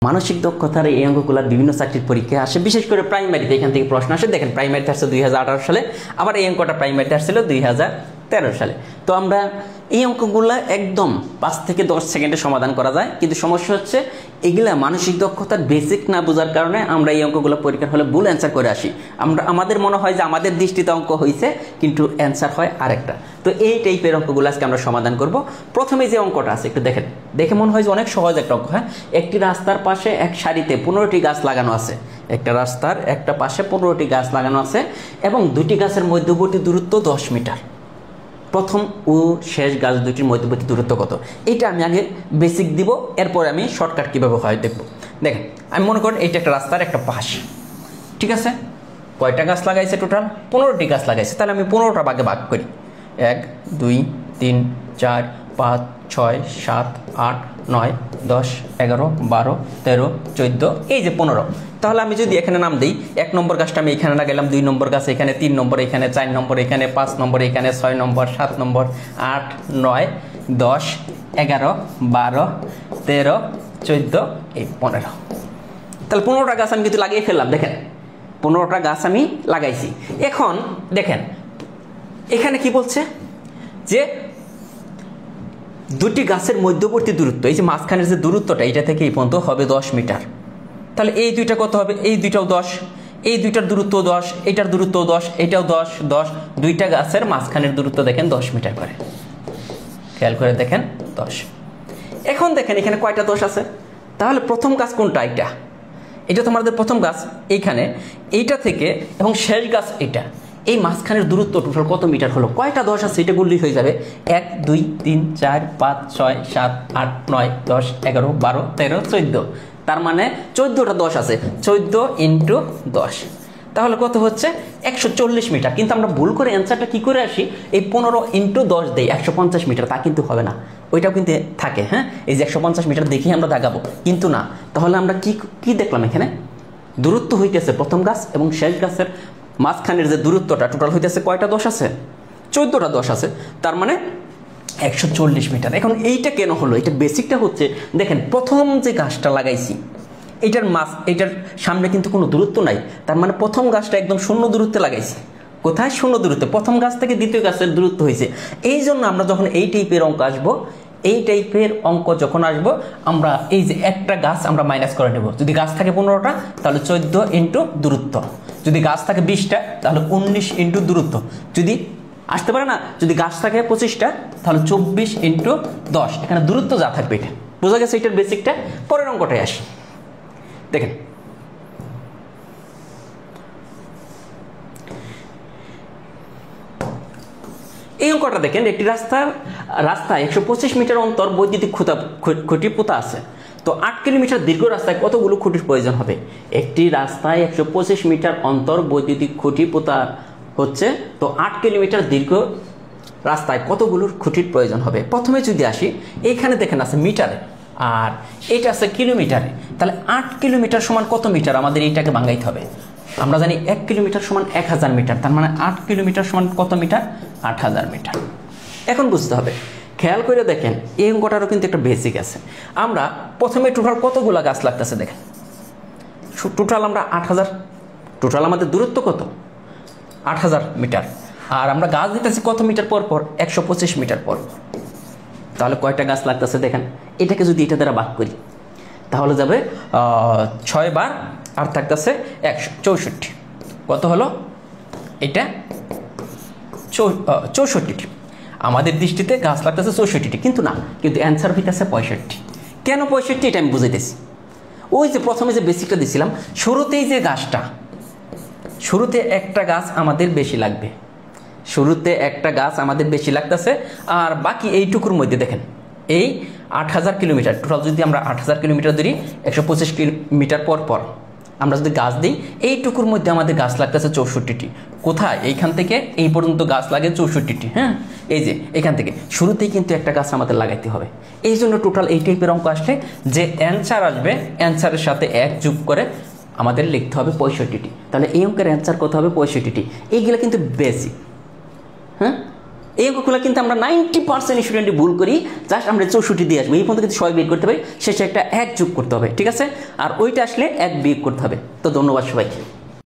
মানসিক দক্ষতার এই অঙ্কগুলো বিভিন্ন চাকরির পরীক্ষায় আসে, বিশেষ করে প্রাইমারিতে এখান থেকে প্রশ্ন আসে। দেখেন প্রাইমারিতে আসছে 2018 সালে, আবার এই অঙ্কটা প্রাইমারিতে আসছিল 2013 সালে। তো আমরা এই অঙ্কগুলো একদম 5 থেকে 10 সেকেন্ডে সমাধান করা যায়, কিন্তু সমস্যা হচ্ছে এগুলা মানসিক দক্ষতার বেসিক না বোঝার কারণে আমরা এই অঙ্কগুলো পরীক্ষার হলে ভুল অ্যান্সার করে আসি। আমাদের মনে হয় যে আমাদের দৃষ্টিতে অঙ্ক হয়েছে, কিন্তু অ্যান্সার হয় আরেকটা। তো এই টাইপের অঙ্কগুলো আজকে আমরা সমাধান করব। প্রথমে যে অঙ্কটা আছে একটু দেখেন, দেখে মনে হয় যে অনেক সহজ একটা অঙ্ক। হ্যাঁ, একটি রাস্তার পাশে এক সারিতে 15টি গাছ লাগানো আছে। একটা রাস্তার একটা পাশে 15টি গাছ লাগানো আছে এবং দুটি গাছের মধ্যবর্তী দূরত্ব 10 মিটার। প্রথম ও শেষ গাছ দুটির মধ্যবর্তী দূরত্ব কত? এটা আমি আগে বেসিক দিব, এরপর আমি শর্টকাট কীভাবে হয় দেখব। দেখেন আমি মনে করেন এইটা একটা রাস্তার একটা পাশ, ঠিক আছে? কয়টা গাছ লাগাইছে? টোটাল 15টি গাছ লাগাইছে। তাহলে আমি 15টা ভাগে ভাগ করি। 1 2 3 4 5 6 7 8 9 10 11 12 13 14, এই যে 15। তাহলে আমি যদি এখানে নাম দিই, 1 নম্বর গাছটা আমি এখানে লাগাইলাম, 2 নম্বর গাছ এখানে, 3 নম্বর এখানে, 4 নম্বর এখানে, 5 নম্বর এখানে, 6 নম্বর, 7 নম্বর, 8 9 10 11 12 13 14 এই 15। তাহলে 15টা গাছ আমি কিন্তু লাগিয়ে ফেললাম। দেখেন 15টা গাছ আমি লাগাইছি। এখন দেখেন এখানে কি বলছে যে দুটি গাছের মধ্যবর্তী দূরত্ব, এই যে মাঝখানের যে দূরত্বটা এটা থেকে এই পর্যন্ত হবে 10 মিটার। তাহলে এই দুইটা কত হবে? এই দুইটাও 10, এই দুইটার দূরত্ব 10, এইটার দূরত্ব 10, এটাও 10 10। দুইটা গাছের মাঝখানের দূরত্ব দেখেন 10 মিটার করে, খেয়াল করে দেখেন 10। এখন দেখেন এখানে কয়টা 10 আছে? তাহলে প্রথম গাছ কোনটা? এটা তো আমাদের প্রথম গাছ এইখানে, এইটা থেকে এবং শেষ গাছ এটা, এই মাঝখানের দূরত্ব টোটাল কত মিটার হলো? কয়টা 10 আছে এটা গুনলেই হয়ে যাবে। 1 2 3 4 5 6 7 8 9 10 11 12 13 14। তার মানে 14টা 10 আছে, 14 × 10। তাহলে কত হচ্ছে? 140 মিটার। কিন্তু আমরা ভুল করে অ্যান্সারটা কি করে আসি, এই 15 × 10 দেই 150 মিটার। তা কিন্তু হবে না, ওইটাও কিন্তু থাকে। হ্যাঁ, এই যে 150 মিটার দেখি আমরা দাগাবো, কিন্তু না। তাহলে আমরা কি দেখলাম? এখানে দূরত্ব হইতেছে প্রথম গাছ এবং শেষ গাছের মাঝখানের যে দূরত্বটা টোটাল হইতেছে কয়টা 10 আছে? 14টা 10 আছে। তার মানে 140 মিটার। এখন এইটা কেন হলো? এটা বেসিকটা হচ্ছে দেখেন প্রথম যে গাছটা লাগাইছি এইটার সামনে কিন্তু কোনো দূরত্ব নাই। তার মানে প্রথম গাছটা একদম শূন্য দূরত্বে লাগাইছি। কোথায়? শূন্য দূরত্বে। প্রথম গাছ থেকে দ্বিতীয় গাছের দূরত্ব হয়েছে। এই জন্য আমরা যখন এই টাইপের অঙ্ক আসবো, এই টাইপের অঙ্ক যখন আসবো, আমরা এই যে একটা গাছ আমরা মাইনাস করে নেব। যদি গাছ থাকে 15টা তাহলে 14 × দূরত্ব, যদি গাছ থাকে 20টা তাহলে 19 × দূরত্ব, যদি আসতে পারে না, যদি গাছ থাকে 25টা তাহলে 24 × 10। এখানে দূরত্ব যা থাকবে এটা বোঝা গেছে। এটার বেসিকটা। পরের অঙ্কটায় আসি। দেখেন এই অঙ্কটা দেখেন, একটি রাস্তায় 125 মিটার অন্তর বৈদ্যুতিক খুঁটি পোতা আছে। তো 8 কিলোমিটার দীর্ঘ রাস্তায় কতগুলো খুঁটির প্রয়োজন হবে? একটি রাস্তায় 125 মিটার অন্তর বৈদ্যুতিক খুঁটি পোতা হচ্ছে, তো 8 কিলোমিটার দীর্ঘ রাস্তায় কতগুলো খুঁটির প্রয়োজন হবে? প্রথমে যদি আসি, এইখানে দেখেন আছে মিটারে আর এটা আছে কিলোমিটারে। তাহলে 8 কিলোমিটার সমান কত মিটার? আমাদের এইটাকে ভাঙাইতে হবে। আমরা জানি 1 কিলোমিটার সমান 1000 মিটার। তার মানে 8 কিলোমিটার সমান কত মিটার? 8000 মিটার। এখন বুঝতে হবে, খেয়াল করে দেখেন এই অঙ্কটারও কিন্তু একটা বেসিক আছে। আমরা প্রথমে টোটাল কতগুলো গাছ লাগতেছে দেখেন, টোটাল আমরা 8000। টোটাল আমাদের দূরত্ব কত? 8000 মিটার। আর আমরা গাছ দিতেছি কত মিটার পর পর? 125 মিটার পর। তাহলে কয়টা গাছ লাগতেছে দেখেন। এটাকে যদি এটা দ্বারা ভাগ করি তাহলে যাবে 6 বার, আর থাকতেছে 164। কত হলো? এটা 64টি। আমাদের দৃষ্টিতে গাছ লাগতেছে 64টি, কিন্তু না, কিন্তু অ্যান্সার হইতেছে 65। কেন 65? এটা আমি বুঝাইতেছি। ওই যে প্রথমে যে বেসিকটা দিয়েছিলাম, শুরুতেই যে গাছটা, শুরুতে একটা গাছ আমাদের বেশি লাগবে, শুরুতে একটা গাছ আমাদের বেশি লাগতেছে। আর বাকি এইটুকুর মধ্যে দেখেন এই 8000 কিলোমিটার টোটাল, যদি আমরা 8000 কিলোমিটার ধরি 125 কিলোমিটার পর পর আমরা যদি গাছ দিই, এইটুকুর মধ্যে আমাদের গাছ লাগতেছে 64টি। কোথায়? এইখান থেকে এই পর্যন্ত গাছ লাগে 64টি। হ্যাঁ, এই যে এখান থেকে শুরুতেই কিন্তু একটা গাছ আমাদের লাগাইতে হবে। এই জন্য টোটাল এই টাইপের অঙ্ক আসলে যে অ্যান্সার আসবে, অ্যান্সারের সাথে 1 যোগ করে আমাদের লিখতে হবে 65টি। তাহলে এই অঙ্কের অ্যান্সার কত হবে? 65টি। এইগুলো কিন্তু বেসিক। হ্যাঁ, এই অঙ্কগুলো কিন্তু আমরা 90% স্টুডেন্টই ভুল করি, জাস্ট আমরা 64 দিয়ে আসবো, এই পর্যন্ত কিন্তু 6 বিয়োগ করতে হবে, শেষে একটা 1 যোগ করতে হবে, ঠিক আছে, আর ওইটা আসলে 1 বিয়োগ করতে হবে। তো ধন্যবাদ সবাইকে।